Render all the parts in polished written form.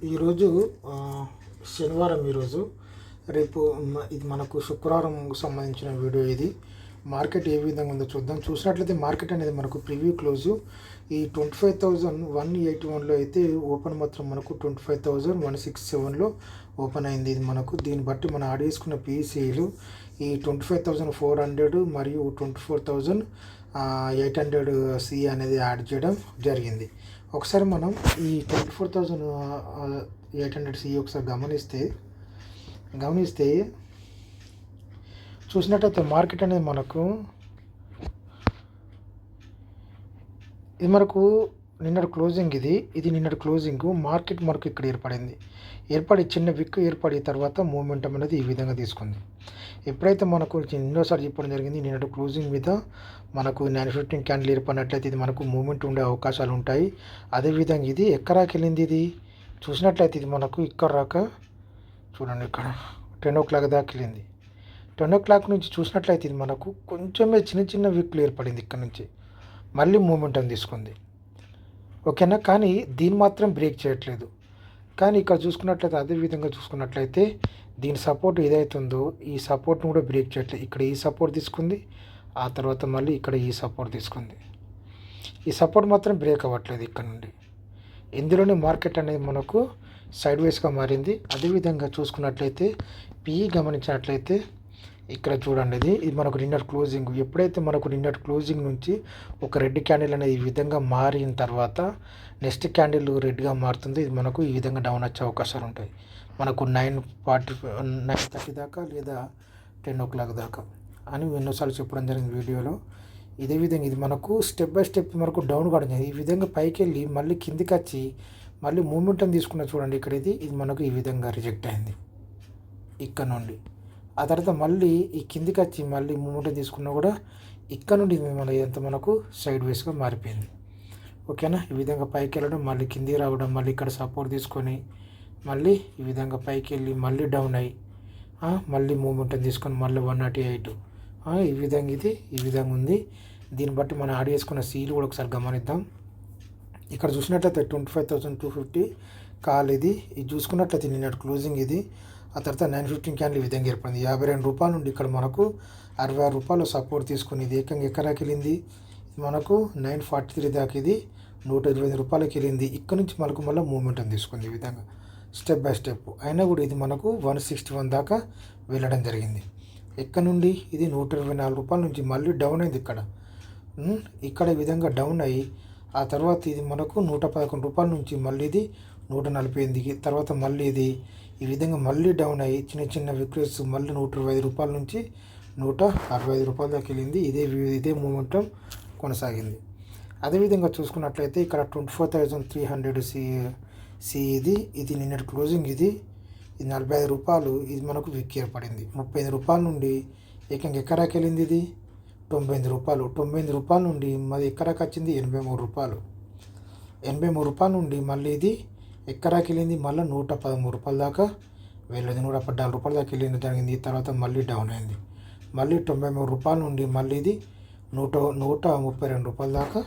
ఈరోజు శనివారం. ఈరోజు రేపు ఇది మనకు శుక్రవారంకు సంబంధించిన వీడియో. ఇది మార్కెట్ ఏ విధంగా ఉందో చూద్దాం. చూసినట్లయితే మార్కెట్ అనేది మనకు ప్రివ్యూ క్లోజు ఈ 25,181లో అయితే ఓపెన్ మాత్రం మనకు 25,167లో ఓపెన్ అయింది. ఇది మనకు దీన్ని బట్టి మనం యాడ్ చేసుకున్న పీసీలు ఈ 25,400 మరియు 24,800 సి అనేది యాడ్ చేయడం జరిగింది. ఒకసారి మనం ఈ 24,800 సి ఒకసారి గమనిస్తే చూసినట్టయితే మార్కెట్ అనేది ఇది మనకు నిన్నటి క్లోజింగ్. ఇది నిన్నటి క్లోజింగ్. మార్కెట్ మనకు ఇక్కడ ఏర్పడి చిన్న విక్ ఏర్పడి తర్వాత మూమెంటం అనేది ఈ విధంగా తీసుకుంది. ఎప్పుడైతే మనకు ఎన్నోసారి చెప్పడం జరిగింది, నిన్నటి క్లోజింగ్ మీద మనకు 915 క్యాండిల్ ఏర్పడినట్లయితే ఇది మనకు మూమెంట్ ఉండే అవకాశాలు ఉంటాయి. అదేవిధంగా ఇది ఎక్కరాకి వెళ్ళింది. ఇది చూసినట్లయితే ఇది మనకు ఇక్కడ రాక చూడండి, ఇక్కడ 10 o'clock దాకా వెళ్ళింది. 10 o'clock నుంచి చూసినట్లయితే ఇది మనకు కొంచెమే చిన్న విక్లు ఏర్పడింది. ఇక్కడ నుంచి మళ్ళీ మూమెంటం తీసుకుంది. ఓకేనా, కానీ దీన్ని మాత్రం బ్రేక్ చేయట్లేదు. కానీ ఇక్కడ చూసుకున్నట్లయితే అదేవిధంగా చూసుకున్నట్లయితే దీని సపోర్ట్ ఏదైతుందో ఈ సపోర్ట్ను కూడా బ్రేక్ చేయట్లేదు. ఇక్కడ ఈ సపోర్ట్ తీసుకుంది, ఆ తర్వాత మళ్ళీ ఇక్కడ ఈ సపోర్ట్ తీసుకుంది. ఈ సపోర్ట్ మాత్రం బ్రేక్ అవ్వట్లేదు. ఇక్కడ నుండి ఇందులోనే మార్కెట్ అనేది మనకు సైడ్ వేస్గా మారింది. అదేవిధంగా చూసుకున్నట్లయితే పిఈ గమనించినట్లయితే ఇక్కడ చూడండి, ఇది మనకు నిన్నటి క్లోజింగ్. ఎప్పుడైతే మనకు నిన్నటి క్లోజింగ్ నుంచి ఒక రెడ్ క్యాండిల్ అనేది ఈ విధంగా మారిన తర్వాత నెక్స్ట్ క్యాండిల్ రెడ్గా మారుతుంది. ఇది మనకు ఈ విధంగా డౌన్ వచ్చే అవకాశాలు ఉంటాయి. మనకు 9:30 దాకా లేదా 10 o'clock దాకా అని ఎన్నోసార్లు చెప్పడం జరిగింది వీడియోలో. ఇదే విధంగా ఇది మనకు స్టెప్ బై స్టెప్ మనకు డౌన్ కావడం. ఈ విధంగా పైకి వెళ్ళి మళ్ళీ కిందికి వచ్చి మళ్ళీ మూమెంటం తీసుకున్న చూడండి. ఇక్కడ ఇది మనకు ఈ విధంగా రిజెక్ట్ అయింది ఇక్కడ నుండి. ఆ తర్వాత మళ్ళీ ఈ కిందికి వచ్చి మళ్ళీ మూమెంటం తీసుకున్నా కూడా ఇక్కడ నుండి ఇదంతా మనకు సైడ్ వేస్గా మారిపోయింది. ఓకేనా, ఈ విధంగా పైకి వెళ్ళడం, మళ్ళీ కిందికి రావడం, మళ్ళీ ఇక్కడ సపోర్ట్ తీసుకొని మళ్ళీ ఈ విధంగా పైకి వెళ్ళి మళ్ళీ డౌన్ అయ్యి మళ్ళీ మూమెంటం తీసుకొని మళ్ళీ 108 ఈ విధంగా ఉంది. దీన్ని బట్టి మనం యాడ్ చేసుకున్న సీలు కూడా ఒకసారి గమనిద్దాం. ఇక్కడ చూసినట్లయితే 25,250 కాల్. ఇది చూసుకున్నట్లయితే నిన్నటి క్లోజింగ్. ఇది ఆ తర్వాత 915 క్యాండిల్ ఈ విధంగా ఏర్పడింది. 52 రూపాయల నుండి ఇక్కడ మనకు 66 రూపాయలు సపోర్ట్ తీసుకుని ఇది ఏకంగా ఎక్కడికి వెళ్ళింది. మనకు 943 దాకా ఇది 125 రూపాయలకి వెళ్ళింది. ఇక్కడ నుంచి మనకు మళ్ళీ మూమెంటం తీసుకుంది ఈ విధంగా స్టెప్ బై స్టెప్. అయినా కూడా ఇది మనకు 161 దాకా వెళ్ళడం జరిగింది. ఎక్కడ నుండి ఇది 124 రూపాయల నుంచి మళ్ళీ డౌన్ అయింది. ఇక్కడ ఈ విధంగా డౌన్ అయ్యి ఆ తర్వాత ఇది మనకు 111 రూపాయల నుంచి మళ్ళీ ఇది 148 తర్వాత మళ్ళీ ఇది ఈ విధంగా మళ్ళీ డౌన్ అయ్యి చిన్న విక్రేస్ మళ్ళీ 125 రూపాయల నుంచి 165 రూపాయల దాకా వెళ్ళింది. ఇదే మూమెంటం కొనసాగింది. అదేవిధంగా చూసుకున్నట్లయితే ఇక్కడ 24,300 సి ఇది నిన్నటి క్లోజింగ్. ఇది 45 రూపాయలు. ఇది మనకు విక్ ఏర్పడింది. 35 రూపాయల నుండి ఏకంగా ఎక్కడికి వెళ్ళింది. ఇది 98 రూపాయలు. 98 రూపాయల నుండి మరి ఎక్కడికి వచ్చింది 83 రూపాయలు. 83 రూపాయల నుండి మళ్ళీ ఇది ఎక్కడికి వెళ్ళింది మళ్ళీ 113 రూపాయల దాకా వెళ్ళింది. 114 రూపాయల దాకా వెళ్ళింది జరిగింది. తర్వాత మళ్ళీ డౌన్ అయింది. మళ్ళీ 93 రూపాయల నుండి మళ్ళీ ఇది 132 రూపాయల దాకా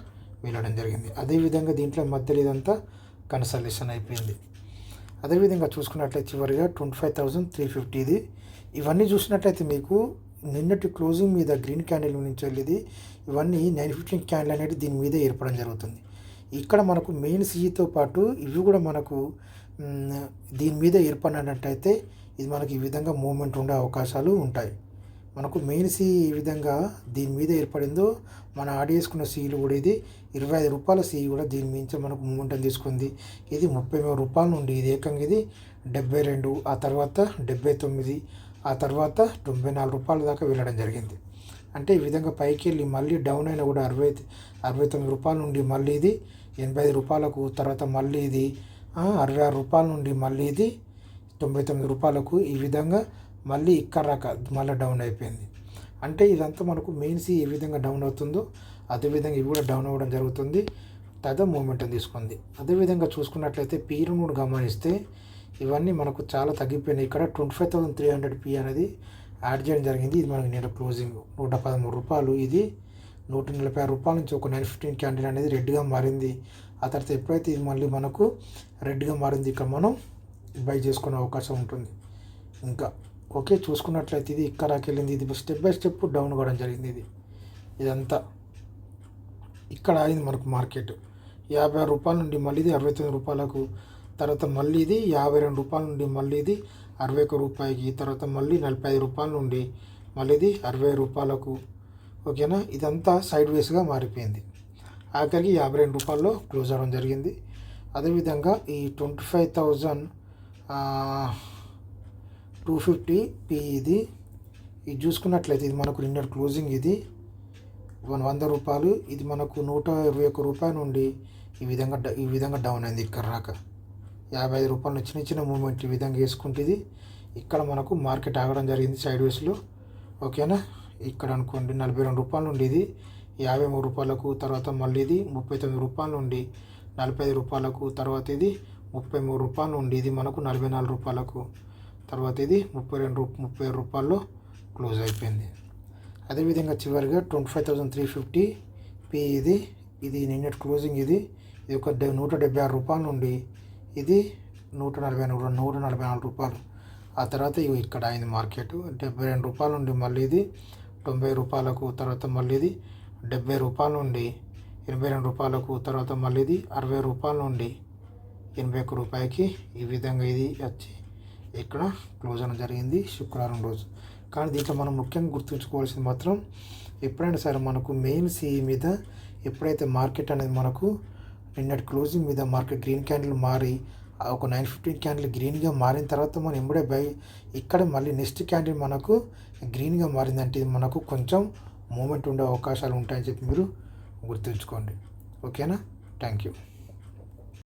వెళ్ళడం జరిగింది. అదేవిధంగా దీంట్లో మధ్యలో ఇదంతా కన్సల్టేషన్ అయిపోయింది. అదేవిధంగా చూసుకున్నట్లయితే చివరిగా 25,350 ఇవన్నీ చూసినట్లయితే మీకు నిన్నటి క్లోజింగ్ మీద గ్రీన్ క్యాండిల్ నుంచి వెళ్ళేది ఇవన్నీ 915 క్యాండిల్ అనేది దీని మీద ఏర్పడడం జరుగుతుంది. ఇక్కడ మనకు మెయిన్ సీతో పాటు ఇవి కూడా మనకు దీని మీద ఏర్పడినట్టయితే ఇది మనకి ఈ విధంగా మూమెంట్ ఉండే అవకాశాలు ఉంటాయి. మనకు మెయిన్ సీ ఈ విధంగా దీని మీద ఏర్పడిందో మనం యాడ్ చేసుకున్న సీలు కూడా ఇది 25 రూపాయల సీ కూడా దీని మించి మనకు మూమెంటం తీసుకుంది. ఇది 33 రూపాయల నుండి ఇది ఏకంగా ఇది 72 ఆ తర్వాత 79 ఆ తర్వాత 94 రూపాయల దాకా వెళ్ళడం జరిగింది. అంటే ఈ విధంగా పైకి వెళ్ళి మళ్ళీ డౌన్ అయినా కూడా 69 రూపాయల నుండి మళ్ళీ ఇది 85 రూపాయలకు తర్వాత మళ్ళీ ఇది 66 రూపాయల నుండి మళ్ళీ ఇది 99 రూపాయలకు ఈ విధంగా మళ్ళీ ఇక్కడ రాక మళ్ళీ డౌన్ అయిపోయింది. అంటే ఇదంతా మనకు మెయిన్ సి ఏ విధంగా డౌన్ అవుతుందో అదేవిధంగా ఇవి కూడా డౌన్ అవ్వడం జరుగుతుంది. తర్వాత మూమెంటం తీసుకుంది. అదేవిధంగా చూసుకున్నట్లయితే పీను కూడా గమనిస్తే ఇవన్నీ మనకు చాలా తగ్గిపోయినాయి. ఇక్కడ 25,300 పి అనేది యాడ్ చేయడం జరిగింది. ఇది మనకి నేడు క్లోజింగ్ 113 రూపాయలు. ఇది రూపాయల నుంచి ఒక 915 క్యాండిల్ అనేది రెడ్గా మారింది. ఆ తర్వాత ఎప్పుడైతే ఇది మళ్ళీ మనకు రెడ్గా మారింది, ఇక్కడ మనం బై చేసుకునే అవకాశం ఉంటుంది. ఇంకా ఓకే, చూసుకున్నట్లయితే ఇది ఇక్కడికి వెళ్ళింది, ఇది స్టెప్ బై స్టెప్ డౌన్ కావడం జరిగింది. ఇదంతా ఇక్కడ అయింది మనకు మార్కెట్ 56 రూపాయల నుండి మళ్ళీ ఇది 69 రూపాయలకు, తర్వాత మళ్ళీ ఇది 52 రూపాయల నుండి మళ్ళీ ఇది 61 రూపాయకి, తర్వాత మళ్ళీ 45 రూపాయల నుండి మళ్ళీ ఇది 60 రూపాయలకు. ఓకేనా, ఇదంతా సైడ్ వేస్గా మారిపోయింది. ఆఖరికి 52 రూపాయల్లో క్లోజ్ అవ్వడం జరిగింది. అదేవిధంగా ఈ 25,250 పి ఇది చూసుకున్నట్లయితే ఇది మనకు నిన్న క్లోజింగ్, ఇది 100 రూపాయలు, ఇది మనకు 121 రూపాయల నుండి ఈ విధంగా డౌన్ అయింది. ఇక్కడ రాక 55 రూపాయలు చిన్న మూమెంట్ ఈ విధంగా వేసుకుంటే ఇది ఇక్కడ మనకు మార్కెట్ ఆగడం జరిగింది సైడ్ వేస్లో. ఓకేనా, ఇక్కడ అనుకోండి 42 రూపాయల నుండి ఇది 53 రూపాయలకు, తర్వాత మళ్ళీ ఇది 39 రూపాయల నుండి 45 రూపాయలకు, తర్వాత ఇది 33 రూపాయల నుండి ఇది మనకు 44 రూపాయలకు, తర్వాత ఇది 30 రూపాయల్లో క్లోజ్ అయిపోయింది. అదేవిధంగా చివరిగా 25,350 పి ఇది నిన్నటి క్లోజింగ్, ఇది ఒక 176 రూపాయల నుండి ఇది 144 రూపాయలు. ఆ తర్వాత ఇక్కడ అయింది మార్కెట్ 72 రూపాయల నుండి మళ్ళీ ఇది 90 రూపాయలకు, తర్వాత మళ్ళీ ఇది 70 రూపాయల నుండి 82 రూపాయలకు, తర్వాత మళ్ళీ ఇది 60 రూపాయల నుండి 81 రూపాయకి ఈ విధంగా ఇది వచ్చి ఇక్కడ క్లోజ్ అవ్వడం జరిగింది శుక్రవారం రోజు. కానీ దీంట్లో మనం ముఖ్యంగా గుర్తుంచుకోవాల్సింది మాత్రం ఎప్పుడైనా సరే మనకు మెయిన్ సిఈ మీద ఎప్పుడైతే మార్కెట్ అనేది మనకు నిన్నటి క్లోజింగ్ మీద మార్కెట్ గ్రీన్ క్యాండిల్ మారి ఒక 915 క్యాండిల్ గ్రీన్గా మారిన తర్వాత మనం ఎంబడే బై ఇక్కడ మళ్ళీ నెక్స్ట్ క్యాండిల్ మనకు గ్రీన్గా మారిందంటే ఇది మనకు కొంచెం మూమెంట్ ఉండే అవకాశాలు ఉంటాయని చెప్పి మీరు గుర్తుంచుకోండి. ఓకేనా, థ్యాంక్ యూ.